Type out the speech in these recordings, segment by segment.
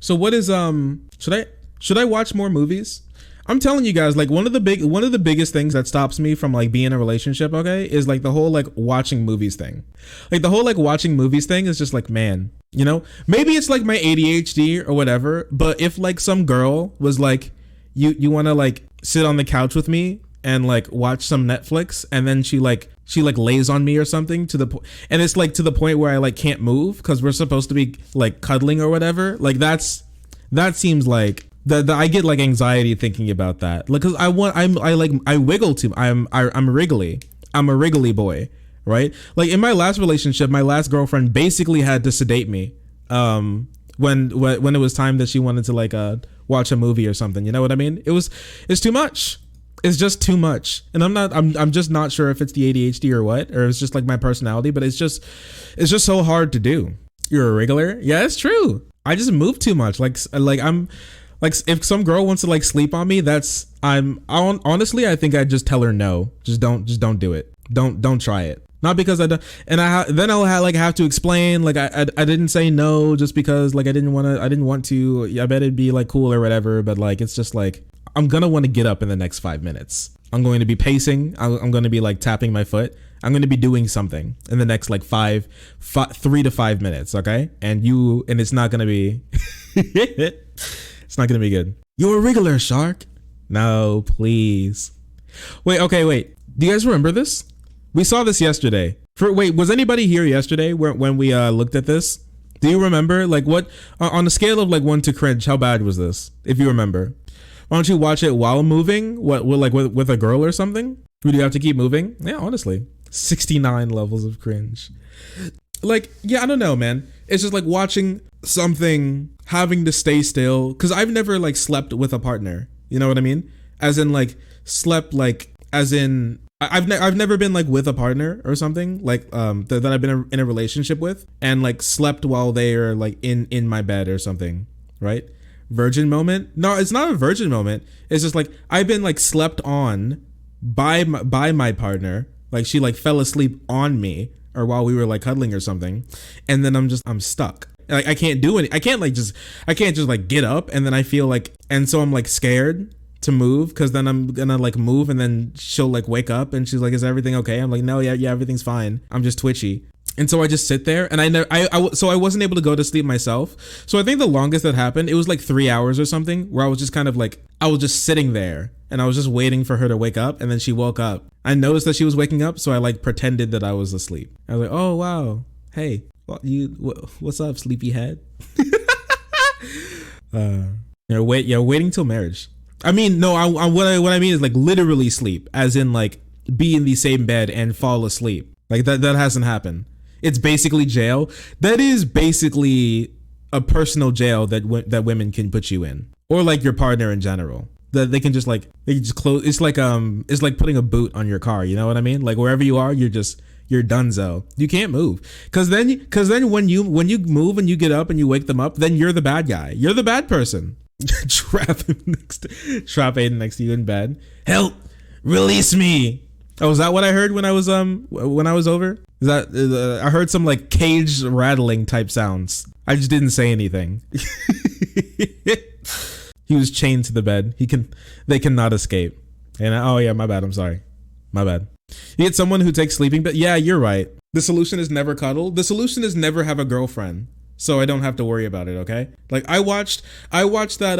So what is should I watch more movies? I'm telling you guys, like one of the biggest things that stops me from like being in a relationship, okay, is like the whole like watching movies thing. Like the whole like watching movies thing is just like, man, you know, maybe it's like my ADHD or whatever, but if like some girl was like, you want to like sit on the couch with me and like watch some Netflix, and then she lays on me or something and it's like to the point where I like can't move because we're supposed to be like cuddling or whatever. Like that seems like I get like anxiety thinking about that. Like, cause I wiggle too. I'm wriggly. I'm a wriggly boy, right? Like in my last relationship, my last girlfriend basically had to sedate me. When it was time that she wanted to like watch a movie or something. You know what I mean? It's too much. It's just too much. And I'm just not sure if it's the ADHD or what, or it's just like my personality, but it's just so hard to do. You're a wriggler? Yeah, it's true. I just move too much. Like I'm like, if some girl wants to like sleep on me, honestly, I think I'd just tell her no. Just don't do it. Don't try it. Not because I don't, and then I'll have to explain like I didn't say no just because like I didn't want to. I bet it'd be like cool or whatever, but like it's just like I'm gonna want to get up in the next 5 minutes. I'm going to be pacing. I'm going to be like tapping my foot. I'm going to be doing something in the next like 3 to 5 minutes. Okay, and it's not gonna be. It's not gonna be good. You're a wriggler, shark. No, please. Wait. Do you guys remember this? We saw this yesterday. Was anybody here yesterday when we looked at this? Do you remember? Like what on a scale of like 1 to cringe? How bad was this? If you remember, why don't you watch it while moving? With a girl or something? Would you have to keep moving? Yeah, honestly, 69 levels of cringe. Like, yeah, I don't know, man. It's just like watching something, having to stay still. Cause I've never like slept with a partner. You know what I mean? As in like slept like, as in I've never been like with a partner or something like that I've been in a relationship with and like slept while they are like in my bed or something, right? Virgin moment? No, it's not a virgin moment. It's just like I've been like slept on by my partner. Like she like fell asleep on me or while we were like cuddling or something, and then I'm stuck. Like I can't do any. I can't just like get up, and then I feel like, and so I'm like scared to move because then I'm gonna like move and then she'll like wake up and she's like, is everything okay? I'm like, no, yeah, everything's fine. I'm just twitchy. And so I just sit there and I wasn't able to go to sleep myself. So I think the longest that happened, it was like 3 hours or something where I was just kind of like, I was just sitting there and I was just waiting for her to wake up, and then she woke up. I noticed that she was waking up, so I like pretended that I was asleep. I was like, oh wow, hey, what's up, sleepyhead? Waiting till marriage. I mean, no, what I mean is like literally sleep, as in like be in the same bed and fall asleep. Like that hasn't happened. It's basically jail. That is basically a personal jail that women can put you in, or like your partner in general. That they can just close. It's like putting a boot on your car. You know what I mean? Like wherever you are, you're donezo. You can't move because then when you move and you get up and you wake them up, then you're the bad guy. You're the bad person. Trap Aiden next to you in bed. Help! Release me! Oh, is that what I heard when I was over? Is that I heard some like cage rattling type sounds. I just didn't say anything. He was chained to the bed. They cannot escape. And oh yeah, my bad. I'm sorry. My bad. You get someone who takes sleeping pills. Yeah, you're right. The solution is never cuddle. The solution is never have a girlfriend, so I don't have to worry about it. Okay. Like I watched that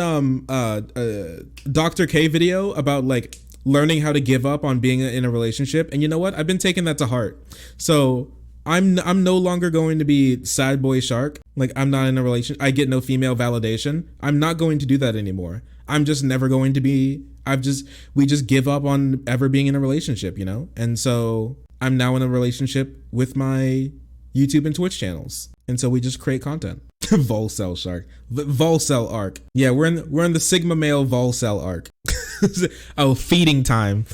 Dr. K video about like learning how to give up on being in a relationship, and you know what? I've been taking that to heart. So I'm no longer going to be sad boy shark. Like I'm not in a relationship. I get no female validation. I'm not going to do that anymore. I'm just never going to be. We just give up on ever being in a relationship, you know? And so I'm now in a relationship with my YouTube and Twitch channels. And so we just create content. Volcel shark. Volcel arc. Yeah, we're in the Sigma male Volcel arc. Oh, feeding time.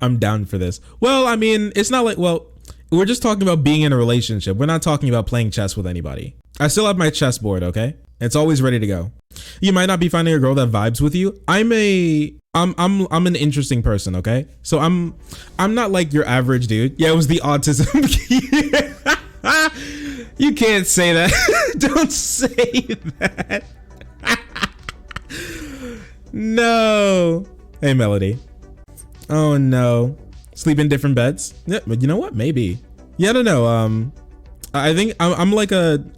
I'm down for this. Well, I mean, it's not like, well, we're just talking about being in a relationship. We're not talking about playing chess with anybody. I still have my chessboard, okay? It's always ready to go. You might not be finding a girl that vibes with you. I'm an interesting person, okay? So I'm not like your average dude. Yeah, it was the autism. You can't say that. Don't say that. No. Hey, Melody. Oh no. Sleep in different beds? Yeah, but you know what? Maybe. Yeah, I don't know. I think I'm like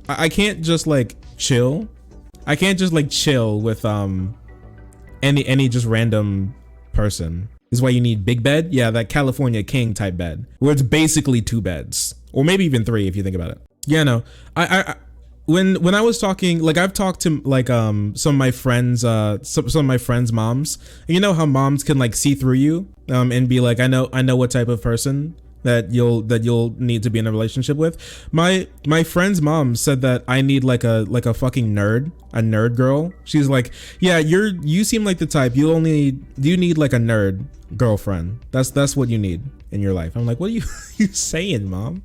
I can't just like chill. I can't just like chill with any just random person. This is why you need big bed. Yeah, that California king type bed where it's basically 2 beds or maybe even 3 if you think about it. Yeah, no. I when I was talking, like I've talked to like some of my friends, some of my friends' moms. You know how moms can like see through you and be like, I know what type of person that you'll need to be in a relationship with. My friend's mom said that I need like a fucking nerd girl. She's like, yeah, you seem like the type you need like a nerd girlfriend. That's what you need in your life. I'm like, what are you saying, mom?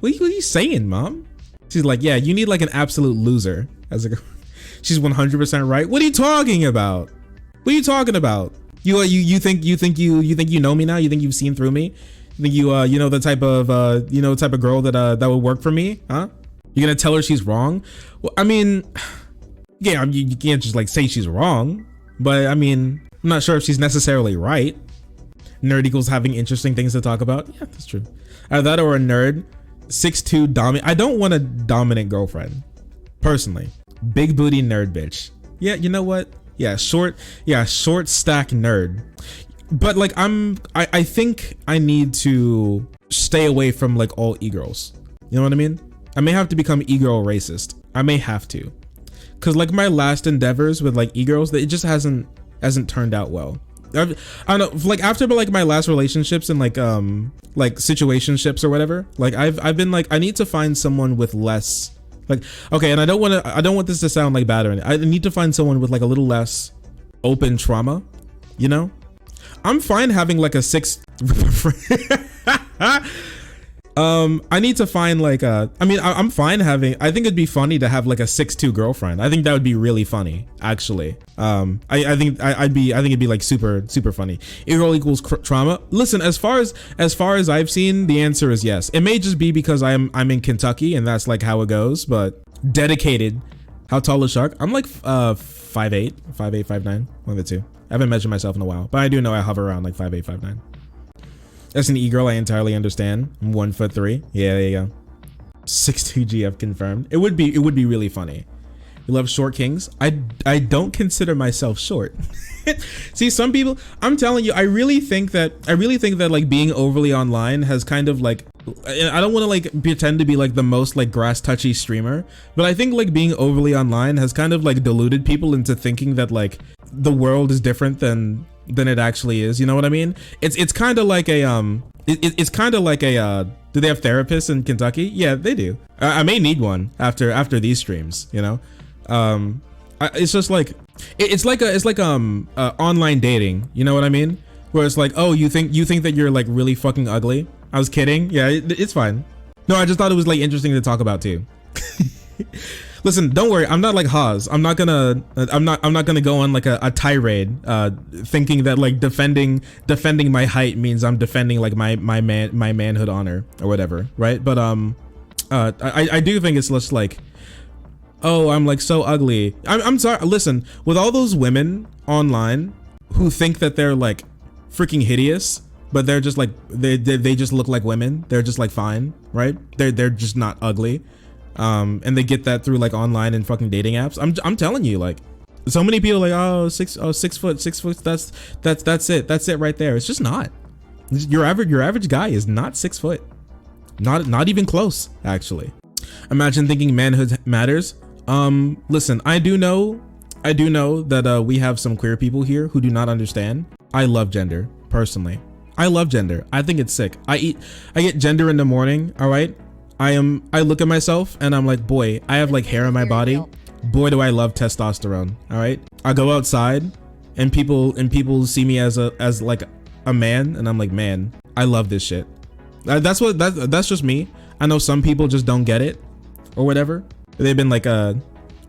What are you saying, mom? She's like, yeah, you need like an absolute loser as a girl. She's 100% right. What are you talking about? What are you talking about? You think you know me now? You think you've seen through me? You think you know the type of girl that would work for me? Huh? You're gonna tell her she's wrong? Well, I mean, yeah, you can't just like say she's wrong, but I mean, I'm not sure if she's necessarily right. Nerd equals having interesting things to talk about. Yeah, that's true. Either that or a nerd, 6'2" dominant. I don't want a dominant girlfriend, personally. Big booty nerd bitch. Yeah, you know what? Yeah, short stack nerd. But like I think I need to stay away from like all e-girls. You know what I mean? I may have to become e-girl racist. I may have to. Cause like my last endeavors with like e-girls, it just hasn't turned out well. I don't know, like after like my last relationships and like situationships or whatever, like I've been like, I need to find someone with less like, okay, and I don't want this to sound like bad or anything. I need to find someone with like a little less open trauma, you know? I'm fine having like a 6 I need to find like I'm fine having, I think it'd be funny to have like a 6'2" girlfriend. I think that would be really funny, actually. I think it'd be like super funny. E-girl equals trauma. Listen, as far as I've seen, the answer is yes. It may just be because I'm in Kentucky and that's like how it goes, but dedicated. How tall is Shark? I'm like 5'8", 5'9", one of the two. I haven't measured myself in a while, but I do know I hover around like 5'8", 5'9". As an e-girl, I entirely understand. I'm 1'3". Yeah, there you go. 6'2" GF confirmed. It would be really funny. You love short kings? I don't consider myself short. See, some people, I'm telling you, I really think that like being overly online has kind of like, I don't want to like pretend to be like the most like grass touchy streamer, but I think like being overly online has kind of like deluded people into thinking that like the world is different than it actually is. You know what I mean? It's kind of like a it's kind of like a do they have therapists in Kentucky? Yeah, they do. I may need one after these streams, you know. It's just like it's like online dating, you know what I mean? Where it's like, oh, you think that you're like really fucking ugly? I was kidding. Yeah, it's fine. No, I just thought it was like interesting to talk about too. Listen, don't worry. I'm not like Haas. I'm not gonna go on like a tirade, thinking that like defending my height means I'm defending like my manhood honor or whatever, right? But I do think it's just like, oh, I'm like so ugly. I'm sorry. Listen, with all those women online who think that they're like freaking hideous, but they're just like they just look like women. They're just like fine, right? They're just not ugly. And they get that through like online and fucking dating apps. I'm telling you, like so many people are like, oh, 6 foot, that's it right there. It's just not. Your average guy is not 6 foot. Not even close, actually. Imagine thinking manhood matters. Listen, I do know that we have some queer people here who do not understand. I love gender, personally. I love gender. I think it's sick. I get gender in the morning, all right? I look at myself and I'm like, boy, I have like hair on my body. Boy, do I love testosterone. All right. I go outside and people see me as like a man and I'm like, man, I love this shit. That's just me. I know some people just don't get it or whatever. They've been like or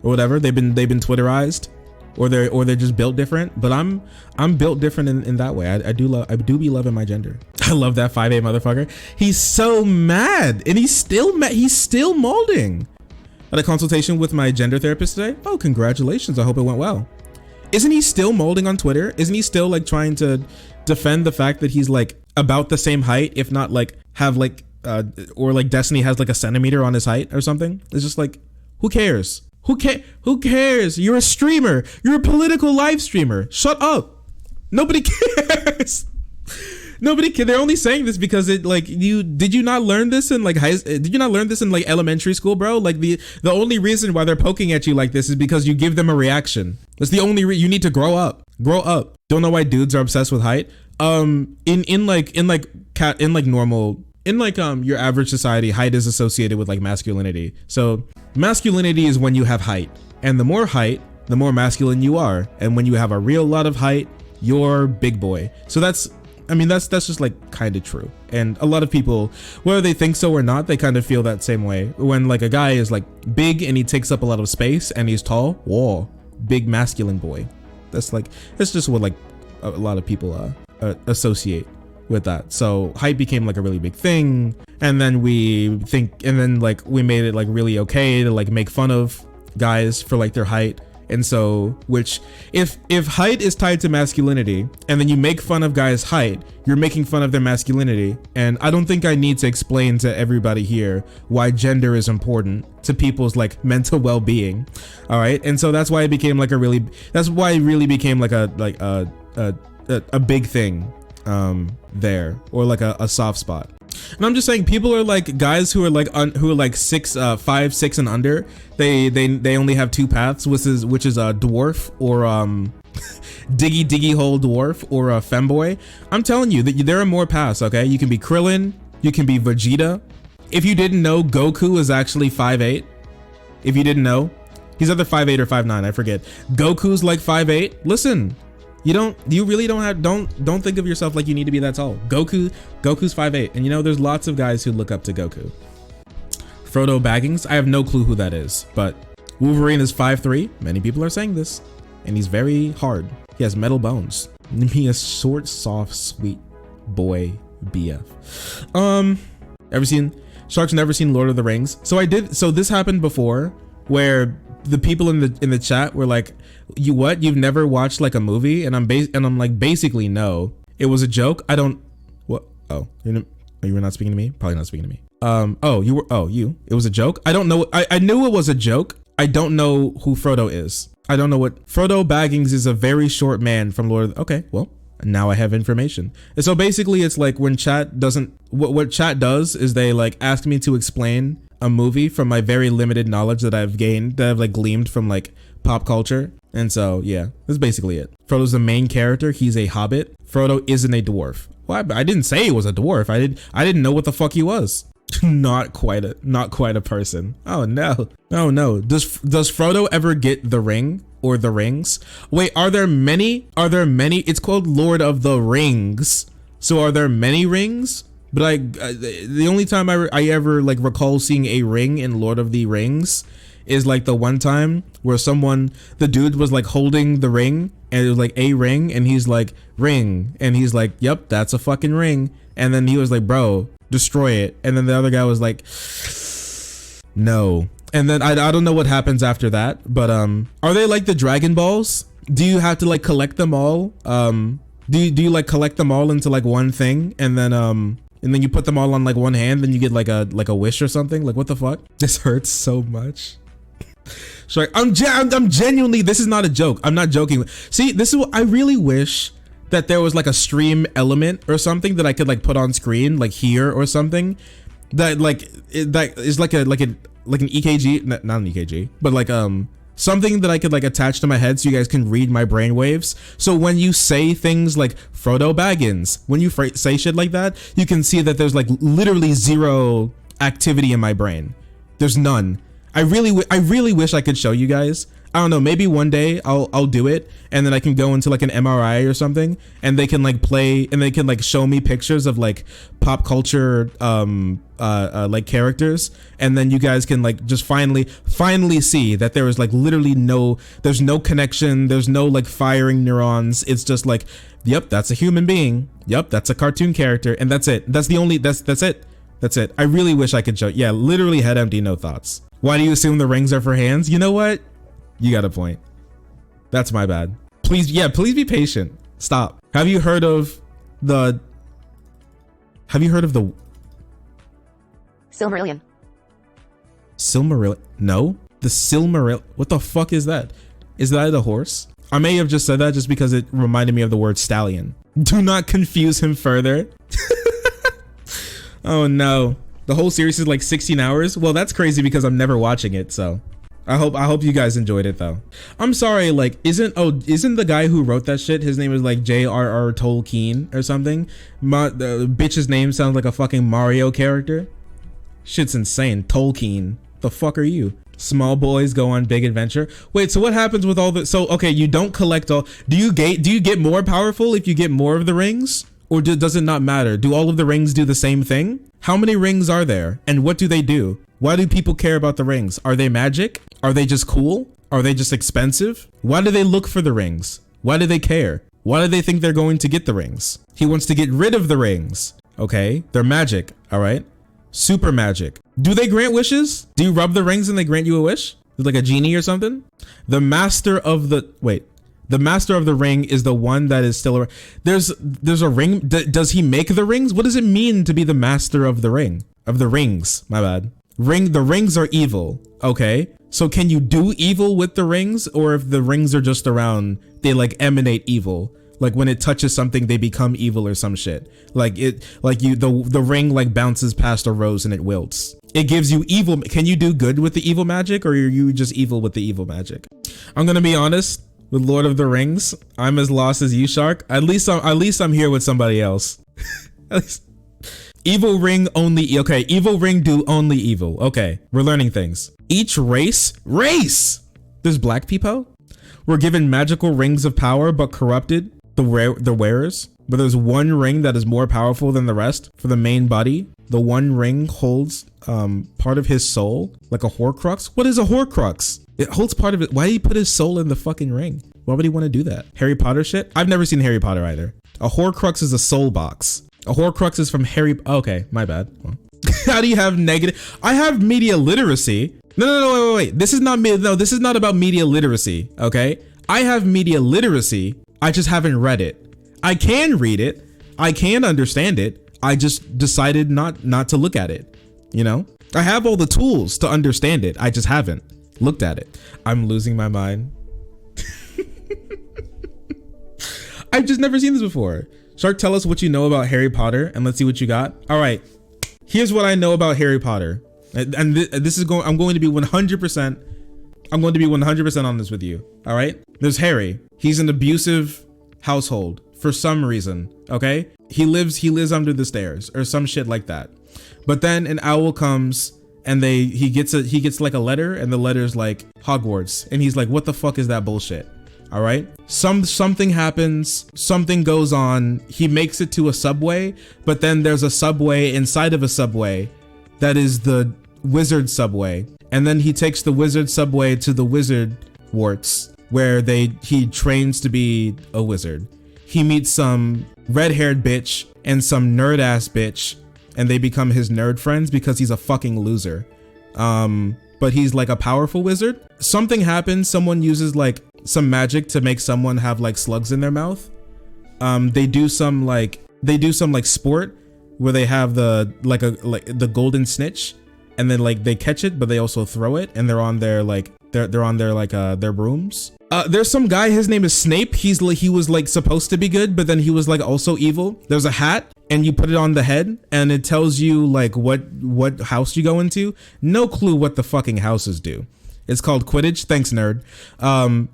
whatever. They've been Twitterized they're just built different. But I'm built different in that way. I do be loving my gender. I love that 5'8" motherfucker. He's so mad, and he's still mad. He's still molding. At a consultation with my gender therapist today. Oh, congratulations. I hope it went well. Isn't he still molding on Twitter? Isn't he still like trying to defend the fact that he's like about the same height, if not like have like or like Destiny has like a centimeter on his height or something? It's just like, who cares? Who cares? You're a streamer. You're a political live streamer. Shut up. Nobody cares. Nobody can. They're only saying this because it like did you not learn this in like did you not learn this in like elementary school, bro? Like the only reason why they're poking at you like this is because you give them a reaction. That's the only you need to grow up. Grow up. Don't know why dudes are obsessed with height. In your average society, height is associated with like masculinity. So masculinity is when you have height, and the more height, the more masculine you are. And when you have a real lot of height, you're big boy. So that's just like kind of true. And a lot of people, whether they think so or not, they kind of feel that same way. When like a guy is like big and he takes up a lot of space and he's tall, whoa, big masculine boy. That's just what like a lot of people associate with that. So height became like a really big thing. And then we made it like really okay to like make fun of guys for like their height. And so, which if height is tied to masculinity and then you make fun of guys' height, you're making fun of their masculinity. And I don't think I need to explain to everybody here why gender is important to people's like mental well-being. All right. And so that's why it became like that's why it really became like a big thing there, or like a soft spot. And I'm just saying, people are like guys who are like 5, 6 and under. They only have two paths, which is a dwarf or diggy hole dwarf or a femboy. I'm telling you that there are more paths. Okay, you can be Krillin, you can be Vegeta. If you didn't know, Goku is actually 5'8". If you didn't know, he's either 5'8" or 5'9". I forget. Goku's like 5'8". Listen. Don't think of yourself like you need to be that tall. Goku's 5'8", and you know there's lots of guys who look up to Goku. Frodo Baggins, I have no clue who that is, but Wolverine is 5'3". Many people are saying this, and he's very hard. He has metal bones. He is short, soft, sweet boy BF. Shark's never seen Lord of the Rings. So this happened before, where the people in the chat were like, you've never watched like a movie? And I'm like, basically no, it was a joke. I don't, what? Oh, you were not speaking to me? Probably not speaking to me. It was a joke. I don't know. I knew it was a joke. I don't know who Frodo is. I don't know what Frodo Baggins is. A very short man from Lord of the, okay, well, now I have information. And so basically it's like when chat doesn't, what chat does is they like ask me to explain a movie from my very limited knowledge that I've like gleaned from like pop culture. And so yeah, that's basically it. Frodo's the main character. He's a hobbit. Frodo isn't a dwarf. Well, I didn't say he was a dwarf. I didn't know what the fuck he was. not quite a person. Oh no. Does Frodo ever get the ring or the rings? Wait, are there many? It's called Lord of the Rings. So are there many rings? But the only time I ever like recall seeing a ring in Lord of the Rings is like the one time where the dude was like holding the ring, and it was like a ring, and he's like, ring, and he's like, yep, that's a fucking ring. And then he was like, bro, destroy it. And then the other guy was like, no. And then I don't know what happens after that, but are they like the Dragon Balls? Do you have to like collect them all? Do you like collect them all into like one thing, and then you put them all on like one hand, then you get like a wish or something? Like, what the fuck? This hurts so much. So I'm genuinely, this is not a joke. I'm not joking. See, this is what I really wish, that there was like a stream element or something that I could like put on screen, like here or something, that like that is like an EKG, not an EKG, but like something that I could like attach to my head so you guys can read my brainwaves. So when you say things like Frodo Baggins, when you say shit like that, you can see that there's like literally zero activity in my brain. There's none. I really wish I could show you guys. I don't know, maybe one day I'll do it, and then I can go into like an MRI or something, and they can like play, and they can like show me pictures of like pop culture like characters, and then you guys can like just finally see that there is like literally there's no connection, there's no like firing neurons. It's just like, yep, that's a human being, yep, that's a cartoon character, and that's it. That's it. I really wish I could show. Yeah, literally head empty, no thoughts. Why do you assume the rings are for hands? You know what? You got a point. That's my bad. Please be patient. Stop. Have you heard of the Silmarillion? Silmarillion? No? The Silmarillion? What the fuck is that? Is that a horse? I may have just said that just because it reminded me of the word stallion. Do not confuse him further. Oh no. The whole series is like 16 hours? Well, that's crazy because I'm never watching it, so. I hope you guys enjoyed it though. I'm sorry, like isn't the guy who wrote that shit, his name is like J.R.R. Tolkien or something? The bitch's name sounds like a fucking Mario character. Shit's insane. Tolkien. The fuck are you? Small boys go on big adventure. Wait, so what happens with all the, so okay, you don't collect all, do you get more powerful if you get more of the rings? Or does it not matter? Do all of the rings do the same thing? How many rings are there? And what do they do? Why do people care about the rings? Are they magic? Are they just cool? Are they just expensive? Why do they look for the rings? Why do they care? Why do they think they're going to get the rings? He wants to get rid of the rings. Okay, they're magic, all right? Super magic. Do they grant wishes? Do you rub the rings and they grant you a wish? Like a genie or something? The master of the ring is the one that is still around. There's a ring. Does he make the rings? What does it mean to be the master of the ring? Of the rings, my bad. The rings are evil. Okay. So can you do evil with the rings? Or if the rings are just around, they like emanate evil? Like when it touches something, they become evil or some shit. The ring like bounces past a rose and it wilts. It gives you evil. Can you do good with the evil magic, or are you just evil with the evil magic? I'm gonna be honest. With Lord of the Rings, I'm as lost as you, Shark. At least I'm here with somebody else. At least. Evil ring only. Okay, evil ring do only evil. Okay, we're learning things. Each race. There's black people. We're given magical rings of power, but corrupted the wearers. But there's one ring that is more powerful than the rest for the main body. The one ring holds part of his soul, like a Horcrux. What is a Horcrux? It holds part of it. Why did he put his soul in the fucking ring? Why would he want to do that? Harry Potter shit? I've never seen Harry Potter either. A Horcrux is a soul box. A Horcrux is from Harry. Okay, my bad. Well, how do you have negative? I have media literacy. No, wait. This is not about media literacy. Okay, I have media literacy. I just haven't read it. I can read it. I can understand it. I just decided not to look at it. You know, I have all the tools to understand it. I just haven't looked at it. I'm losing my mind. I've just never seen this before. Shark, tell us what you know about Harry Potter and let's see what you got. All right, here's what I know about Harry Potter. And this is I'm going to be 100%. I'm going to be 100% on this with you. All right. There's Harry. He's an abusive household for some reason. Okay. He lives under the stairs or some shit like that. But then an owl comes and he gets like a letter, and the letter's like Hogwarts, and he's like, what the fuck is that bullshit? All right. Something happens. Something goes on. He makes it to a subway, but then there's a subway inside of a subway that is the wizard subway. And then he takes the wizard subway to the wizard warts, where he trains to be a wizard. He meets some red-haired bitch and some nerd-ass bitch, and they become his nerd friends because he's a fucking loser. But he's like a powerful wizard. Something happens. Someone uses like some magic to make someone have like slugs in their mouth. They do some like sport where they have the golden snitch, and then like they catch it, but they also throw it, and they're on their their brooms. There's some guy, his name is Snape. He was like supposed to be good, but then he was like also evil. There's a hat, and you put it on the head, and it tells you like what house you go into. No clue what the fucking houses do. It's called Quidditch. Thanks, nerd.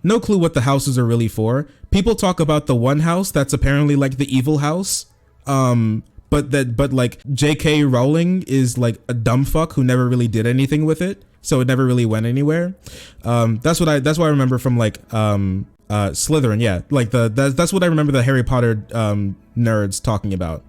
No clue what the houses are really for. People talk about the one house that's apparently like the evil house. But like J.K. Rowling is like a dumb fuck who never really did anything with it. so it never really went anywhere. That's what I remember from like Slytherin. Yeah, like that's what I remember the Harry Potter nerds talking about.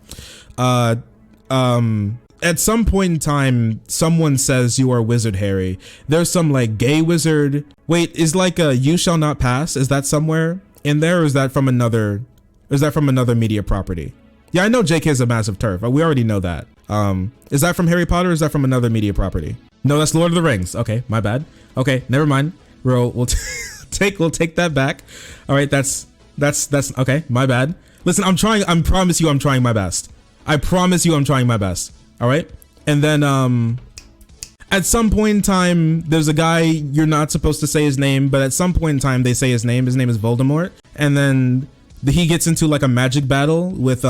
At some point in time, someone says you are Wizard Harry. There's some like gay wizard. Wait, is like a You Shall Not Pass? Is that somewhere in there, or is that from another? Is that from another media property? Yeah, I know JK is a massive turf. We already know that. Is that from Harry Potter, or is that from another media property? No, that's Lord of the Rings. Okay, my bad. Okay, never mind. We'll take that back. All right, that's okay. My bad. Listen, I'm trying. I promise you, I'm trying my best. I promise you, I'm trying my best. All right. And then at some point in time, there's a guy, you're not supposed to say his name, but at some point in time they say his name. His name is Voldemort. And then he gets into like a magic battle with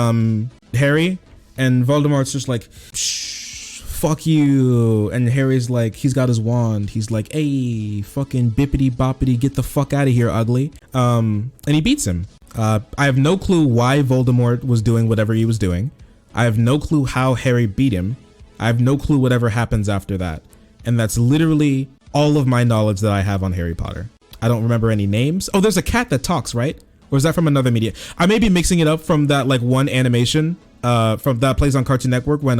Harry, and Voldemort's just like, shh, fuck you. And Harry's like, he's got his wand. He's like, hey, fucking bippity boppity, get the fuck out of here, ugly. And he beats him. I have no clue why Voldemort was doing whatever he was doing. I have no clue how Harry beat him. I have no clue whatever happens after that. And that's literally all of my knowledge that I have on Harry Potter. I don't remember any names. Oh, there's a cat that talks, right? Or is that from another media? I may be mixing it up from that like one animation from that plays on Cartoon Network when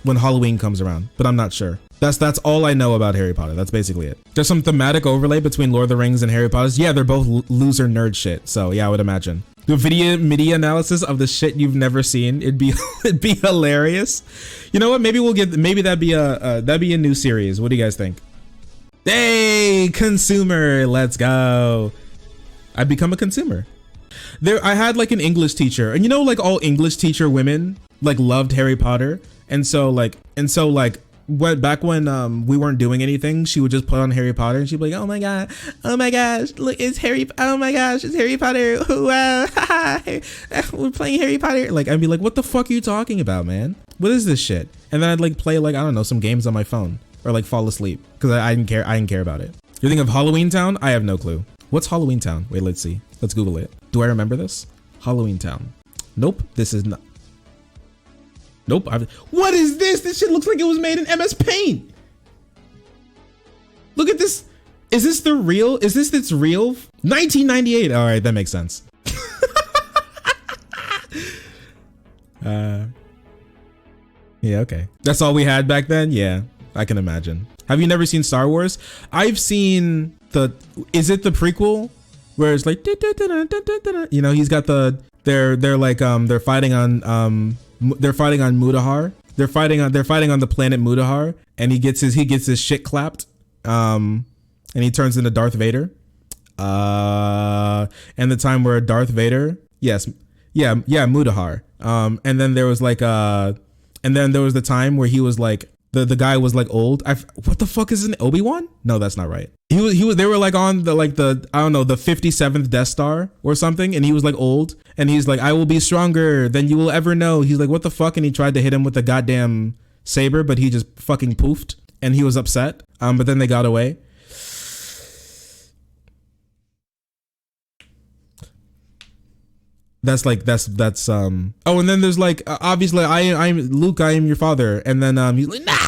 Halloween comes around, but I'm not sure. That's all I know about Harry Potter. That's basically it. There's some thematic overlay between Lord of the Rings and Harry Potter. Yeah, they're both loser nerd shit. So yeah, I would imagine. The media analysis of the shit you've never seen. It'd be hilarious. You know what? Maybe that'd be a new series. What do you guys think? Hey, consumer, let's go. I'd become a consumer. I had like an English teacher, and you know, like all English teacher women like loved Harry Potter, and so back when we weren't doing anything, she would just put on Harry Potter, and she'd be like, oh my gosh, look, it's Harry, oh my gosh, it's Harry Potter, we're playing Harry Potter. Like, I'd be like, what the fuck are you talking about, man? What is this shit? And then I'd like play like, I don't know, some games on my phone, or like fall asleep, because I didn't care about it. You think of Halloween Town? I have no clue. What's Halloween Town? Wait, let's see. Let's Google it. Do I remember this? Halloween Town. Nope, this is not. Nope. What is this? This shit looks like it was made in MS Paint. Look at this. Is this the real? Is this its real? 1998. All right, that makes sense. Yeah, okay. That's all we had back then? Yeah, I can imagine. Have you never seen Star Wars? I've seen is it the prequel where it's like, you know, he's got they're fighting on Mudahar. They're fighting on the planet Mudahar, and he gets his shit clapped. And he turns into Darth Vader. And the time where Darth Vader, Mudahar. And then there was the time where he was like, the guy was like old. What the fuck is it? Obi-Wan? No, that's not right. They were like on the I don't know, the 57th Death Star or something, and he was like old, and he's like, I will be stronger than you will ever know. He's like, what the fuck? And he tried to hit him with the goddamn saber, but he just fucking poofed, and he was upset. But then they got away. That's oh, and then there's like, obviously I'm Luke, I am your father, and then he's like, nah!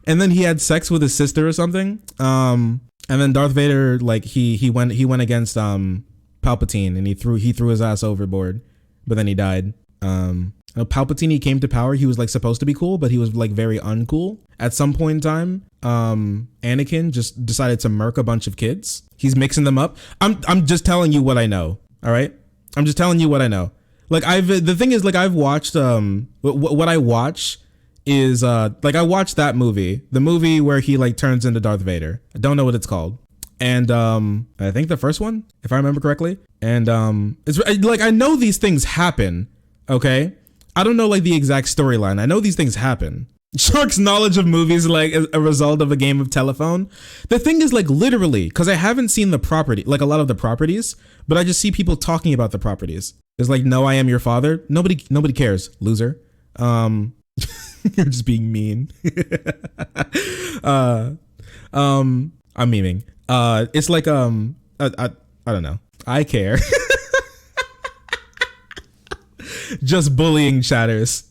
And then he had sex with his sister or something, and then Darth Vader, like he went against Palpatine, and he threw his ass overboard, but then he died. Palpatine, he came to power, he was like supposed to be cool, but he was like very uncool. At some point in time, Anakin just decided to murk a bunch of kids. He's mixing them up. I'm just telling you what I know. All right, I'm just telling you what I know. Like the thing is, like, I've watched what I watch is like, I watched that movie, the movie where he like turns into Darth Vader. I don't know what it's called, and I think the first one, if I remember correctly. And it's like, I know these things happen. Okay, I don't know like the exact storyline. I know these things happen. Shark's knowledge of movies like a result of a game of telephone. The thing is, like, literally, because I haven't seen the property, like a lot of the properties, but I just see people talking about the properties. It's like, no, I am your father. Nobody cares, loser. You're just being mean. I'm memeing. It's like I don't know. I care. Just bullying chatters.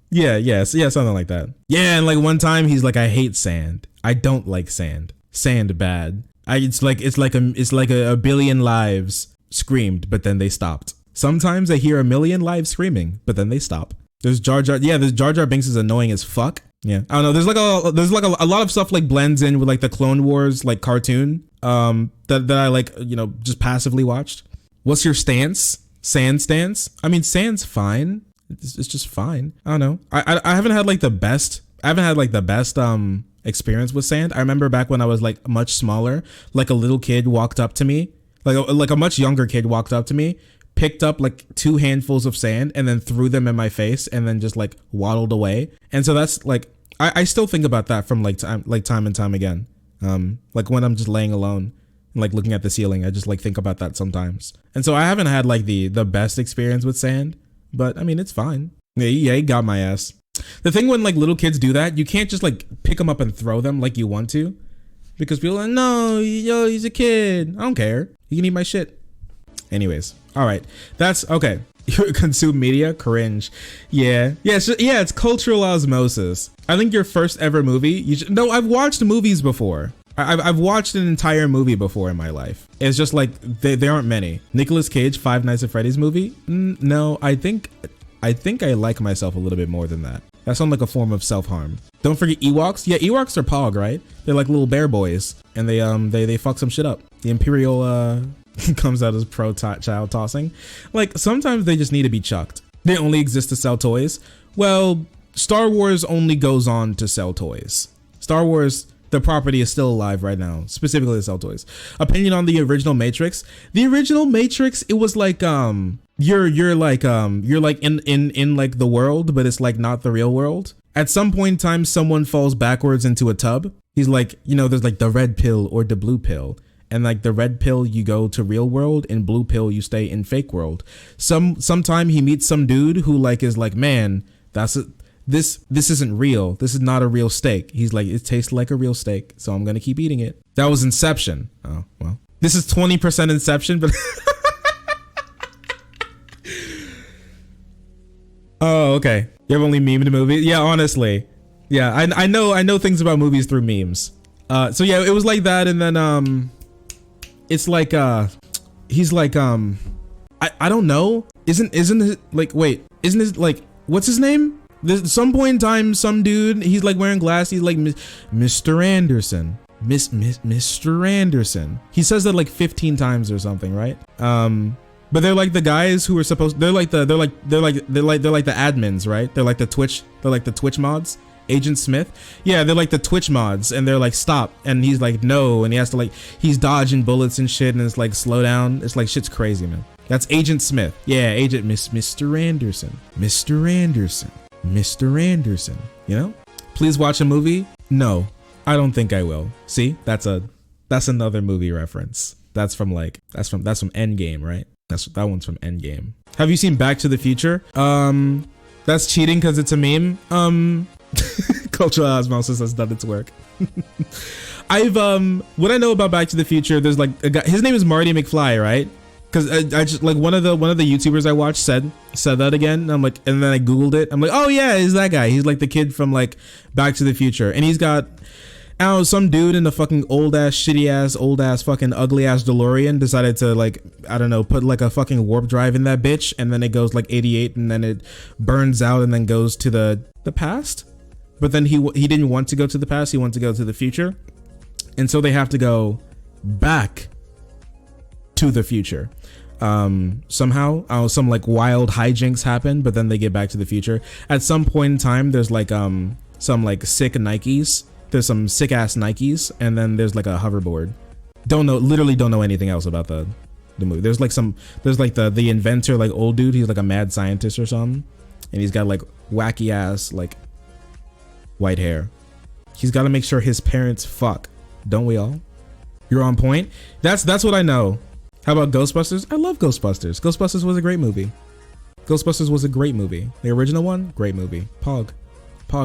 Yeah, something like that. Yeah, and like one time he's like, I hate sand. I don't like sand. Sand bad. It's like a billion lives screamed, but then they stopped. Sometimes I hear a million lives screaming, but then they stop. There's Jar Jar. Yeah, there's Jar Jar Binks is annoying as fuck. Yeah, I don't know. There's like a lot of stuff like blends in with like the Clone Wars like cartoon that I like, you know, just passively watched. What's your stance? Sand stance? I mean, sand's fine. It's just fine. I don't know. I haven't had like the best. Experience with sand. I remember back when I was like much smaller, like a little kid walked up to me, like a much younger kid walked up to me, picked up like 2 handfuls of sand and then threw them in my face and then just like waddled away. And so that's like, I still think about that from time and time again. Like when I'm just laying alone and like looking at the ceiling, I just like think about that sometimes. And so I haven't had like the best experience with sand, but I mean, it's fine. Yeah, he got my ass. The thing when like little kids do that, you can't just like pick them up and throw them like you want to, because people are like, no, yo, he's a kid. I don't care. He can eat my shit. Anyways, all right, that's okay. Consume media, cringe. Yeah, it's cultural osmosis. I think your first ever movie. No, I've watched movies before. I've watched an entire movie before in my life. It's just like there aren't many. Nicolas Cage, Five Nights at Freddy's movie. No, I think I like myself a little bit more than that. That sounds like a form of self-harm. Don't forget Ewoks. Yeah, Ewoks are Pog, right? They're like little bear boys, and they fuck some shit up. The Imperial comes out as child tossing. Like sometimes they just need to be chucked. They only exist to sell toys. Well, Star Wars only goes on to sell toys. Star Wars, the property is still alive right now, specifically to sell toys. Opinion on the original Matrix. The original Matrix, it was like you're like in like the world, but it's like not the real world. At some point in time, someone falls backwards into a tub. He's like, you know, there's like the red pill or the blue pill. And like the red pill, you go to real world, and blue pill, you stay in fake world. Sometime he meets some dude who like is like, man, this isn't real. This is not a real steak. He's like, it tastes like a real steak, so I'm gonna keep eating it. That was Inception. Oh well, this is 20% Inception, but oh okay. You have only memed movies? Yeah, honestly, yeah. I know things about movies through memes. So yeah, it was like that, and then it's like he's like I don't know. Isn't it like, wait, isn't it like, what's his name? There's some point in time, some dude, he's like wearing glasses, he's like Mr. Anderson. Mr. Anderson. He says that like 15 times or something, right? But they're like the guys who are supposed, they're like the admins, right? They're like the Twitch mods. Agent Smith. Yeah, they're like the Twitch mods, and they're like, stop, and he's like, no, and he has to like, he's dodging bullets and shit, and it's like, slow down. It's like, shit's crazy, man. That's Agent Smith. Yeah, Mr. Anderson. Mr. Anderson. Mr. Anderson. You know? Please watch a movie? No, I don't think I will. See, that's another movie reference. That's from Endgame, right? That one's from Endgame. Have you seen Back to the Future? That's cheating because it's a meme. Cultural osmosis has done its work. What I know about Back to the Future, there's like a guy, his name is Marty McFly, right? Because I just like one of the YouTubers I watched said that again, and I'm like, and then I googled it. I'm like, oh yeah, it's that guy. He's like the kid from like Back to the Future, and he's got, I don't know, some dude in a fucking old ass fucking ugly ass DeLorean decided to like, I don't know, put like a fucking warp drive in that bitch, and then it goes like 88, and then it burns out and then goes to the past. But then he didn't want to go to the past, he wanted to go to the future. And so they have to go back to the future. Somehow, some like wild hijinks happen, but then they get back to the future. At some point in time, there's like some like sick Nikes. There's some sick ass Nikes, and then there's like a hoverboard. Literally don't know anything else about the movie. There's like the inventor, like old dude, he's like a mad scientist or something. And he's got like wacky ass like white hair. He's got to make sure his parents fuck. Don't we all? You're on point. That's what I know. How about Ghostbusters? I love Ghostbusters. Ghostbusters was a great movie. The original one, great movie. Pog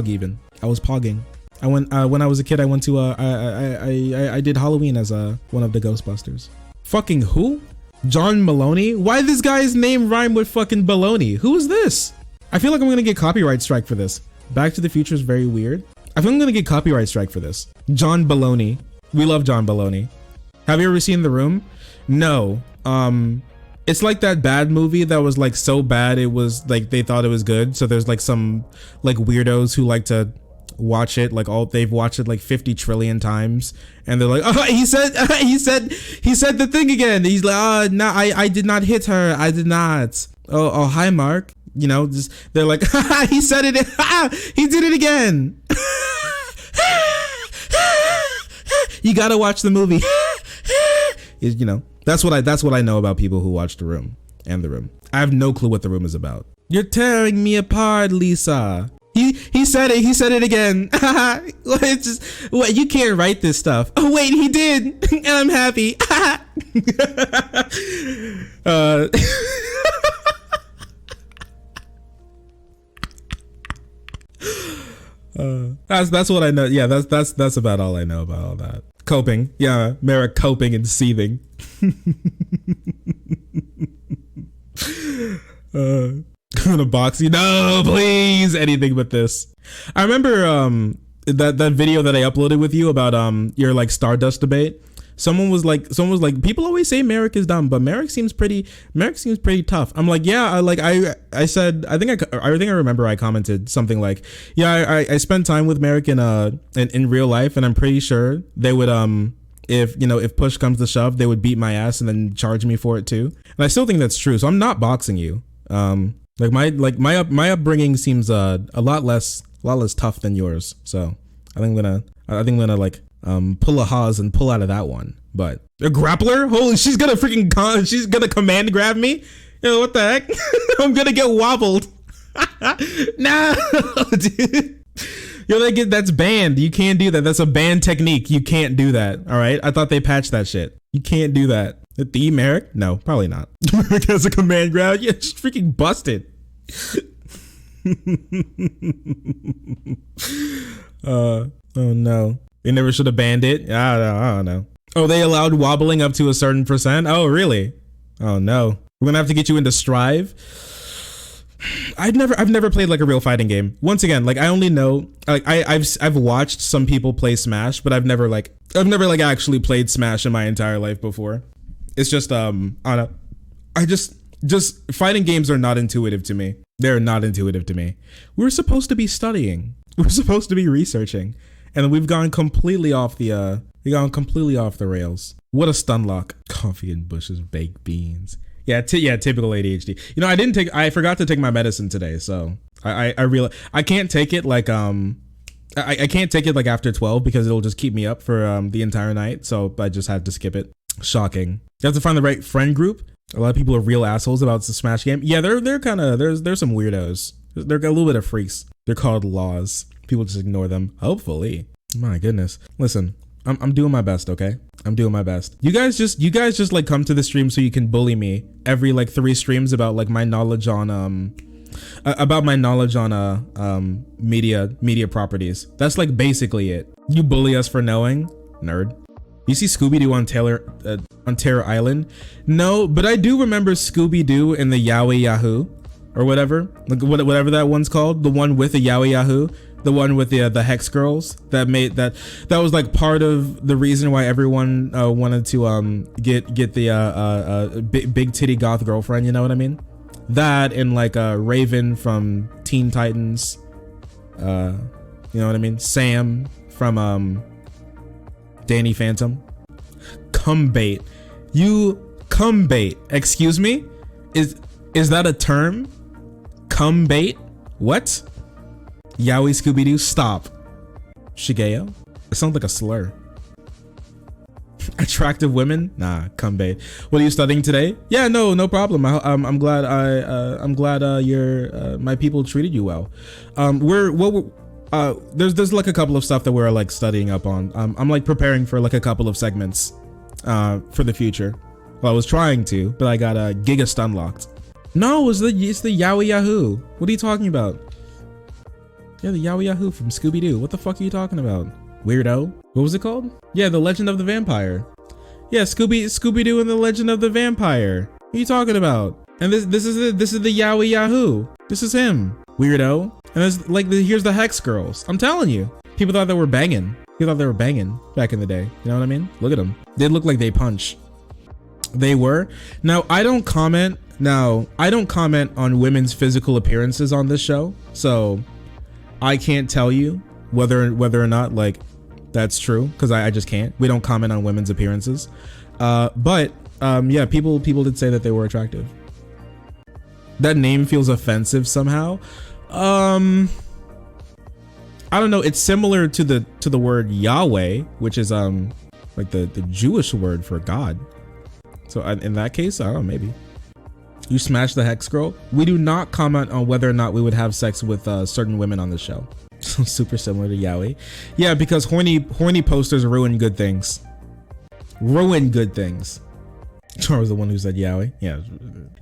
even. I was pogging. I went when I was a kid. I went to I did Halloween as one of the Ghostbusters. Fucking who? John Maloney? Why this guy's name rhyme with fucking baloney? Who is this? I feel like I'm gonna get copyright strike for this. Back to the Future is very weird. I feel I'm gonna get copyright strike for this. John Baloney. We love John Baloney. Have you ever seen The Room? No. It's like that bad movie that was like so bad it was like they thought it was good. So there's like some like weirdos who like to watch it like they've watched it like 50 trillion times and they're like, oh, he said the thing again. He's like, oh no, I did not hit her. I did not. Oh hi Mark. You know, just they're like, he said it. He did it again. You gotta watch the movie. You know, that's what I know about people who watch The Room and The Room. I have no clue what The Room is about. You're tearing me apart, Lisa. He said it. He said it again. It's just, what, you can't write this stuff. Oh wait, he did, and I'm happy. That's what I know. Yeah, that's about all I know about all that. Coping. Yeah, Merrick coping and seething. Gonna box you. No, please. Anything but this. I remember that video that I uploaded with you about your like Stardust debate. Someone was like, people always say Merrick is dumb, but Merrick seems pretty tough. I'm like, yeah, I said, I think I remember I commented something like, yeah, I spent time with Merrick in real life, and I'm pretty sure they would, if push comes to shove, they would beat my ass and then charge me for it too. And I still think that's true. So I'm not boxing you. My upbringing seems a lot less tough than yours. So I think I'm gonna like pull a Haas and pull out of that one. But a grappler? Holy, she's gonna command grab me? Yo, what the heck? I'm gonna get wobbled. No, dude. Yo, that's banned. You can't do that. That's a banned technique. You can't do that. All right. I thought they patched that shit. You can't do that. The Merrick? No, probably not. Merrick has a command grab. Yeah, she's freaking busted. Oh no. They never should have banned it. I don't know. Oh, they allowed wobbling up to a certain percent? Oh, really? Oh no. We're gonna have to get you into Strive. I've never played like a real fighting game. Once again, like I only know like I've watched some people play Smash, but I've never actually played Smash in my entire life before. It's just I don't know. I just fighting games are not intuitive to me. They're not intuitive to me. We're supposed to be studying. We're supposed to be researching. And we've gone completely off the rails. What a stun lock. Coffee and Bush's baked beans. Yeah, typical ADHD. You know, I forgot to take my medicine today, so I can't take it like I can't take it like after 12 because it'll just keep me up for the entire night. So I just had to skip it. Shocking. You have to find the right friend group. A lot of people are real assholes about the Smash game. Yeah, they're kind of there's some weirdos. They're a little bit of freaks. They're called laws. People just ignore them. Hopefully. My goodness. Listen, I'm doing my best, okay? I'm doing my best. You guys just like come to the stream so you can bully me every like 3 streams about like my knowledge on media properties. That's like basically it. You bully us for knowing, nerd. You see Scooby-Doo on Terror Island? No, but I do remember Scooby-Doo in the Yowie Yahoo or whatever, like whatever that one's called, the one with the Yowie Yahoo. The one with the Hex Girls that was like part of the reason why everyone wanted to get the big titty goth girlfriend, you know what I mean? That and like Raven from Teen Titans, you know what I mean? Sam from Danny Phantom. Cumbait. You cumbait. Excuse me? Is that a term? Cumbait? What? Yowie Scooby-Doo, stop. Shigeo? It sounds like a slur. Attractive women? Nah, cumbait. What are you studying today? Yeah, no problem. I'm glad my people treated you well. There's like a couple of stuff that we're like studying up on. I'm like preparing for like a couple of segments for the future. Well, I was trying to, but I got Giga stun locked. No, it's the Yowie Yahoo. What are you talking about? Yeah, the Yowie Yahoo from Scooby-Doo. What the fuck are you talking about? Weirdo. What was it called? Yeah, The Legend of the Vampire. Yeah, Scooby-Doo and The Legend of the Vampire. What are you talking about? And this is the Yowie Yahoo. This is him. Weirdo. And there's like, here's the Hex girls. I'm telling you, people thought they were banging. People thought they were banging back in the day. You know what I mean? Look at them. They look like they punch. They were. Now, I don't comment on women's physical appearances on this show. So I can't tell you whether or not like that's true, because I just can't. We don't comment on women's appearances. But yeah, people did say that they were attractive. That name feels offensive somehow. I don't know. It's similar to the word Yahweh, which is like the Jewish word for God. So in that case, I don't know, maybe. You smash the Hex girl. We do not comment on whether or not we would have sex with certain women on the show. Super similar to Yahweh. Yeah, because horny posters ruin good things. Ruin good things. I was the one who said Yahweh. Yeah.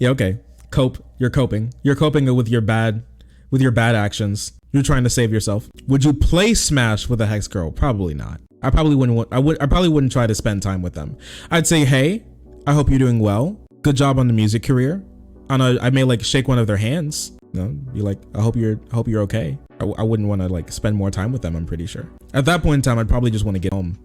Okay. Cope. You're coping. You're coping with your bad actions. You're trying to save yourself. Would you play Smash with a Hex girl? Probably not. I probably wouldn't try to spend time with them. I'd say, hey, I hope you're doing well. Good job on the music career. I may like shake one of their hands. You know, be like, I hope you're okay. I wouldn't want to like spend more time with them. I'm pretty sure. At that point in time, I'd probably just want to get home.